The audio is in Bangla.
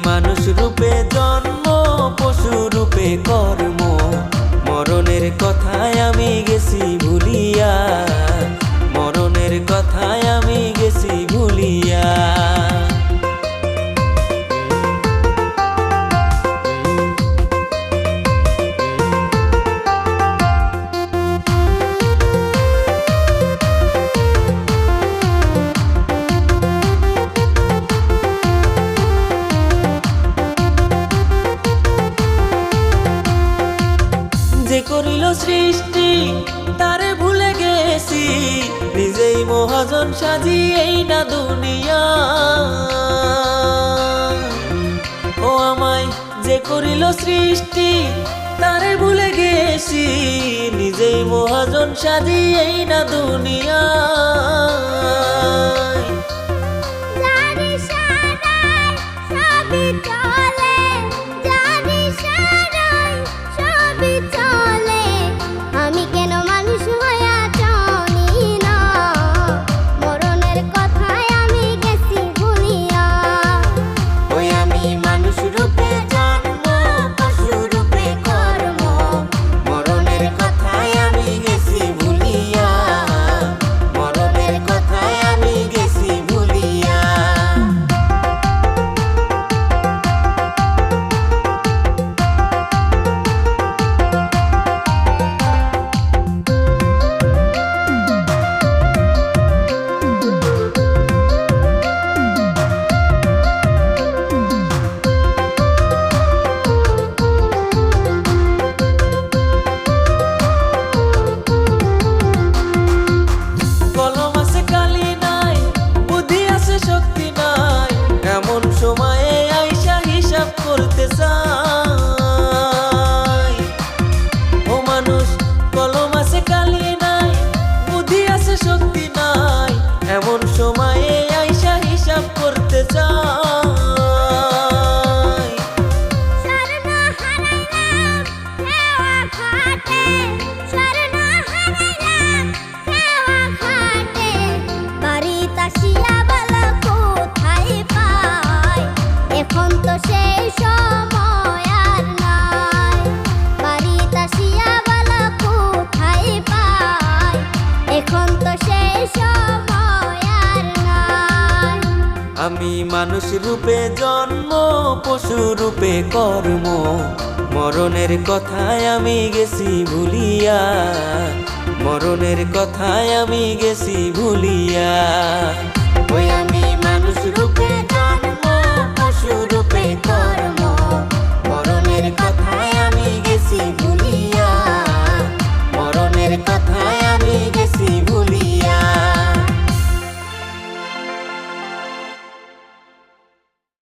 মানুষ রূপে জন্ম, পশু রূপে কর্ম, মরণের কথায় আমি গেছি ভুলিয়া, মরণের কথায় আমি গেছি ভুলিয়া। যে করিল সৃষ্টি তারে ভুলে গেছি, নিজেই মহাজন সাজিয়েই না দুনিয়া। ও আমায় যে করিল সৃষ্টি তারে ভুলে গেছি, নিজেই মহাজন সাজিয়েই না দুনিয়া। সময়ে আইসা হিসাব করতে চাই। ও মানুষ কলম আছে কালি নাই, বুদ্ধি আছে শক্তি নাই, এমন সময়ে আইসা হিসাব করতে চাই। আমি মানুষ রূপে জন্ম, পশু রূপে কর্ম, মরণের কথায় আমি গেছি ভুলিয়া, মরণের কথায় আমি গেছি ভুলিয়া। ওই আমি মানুষ রূপে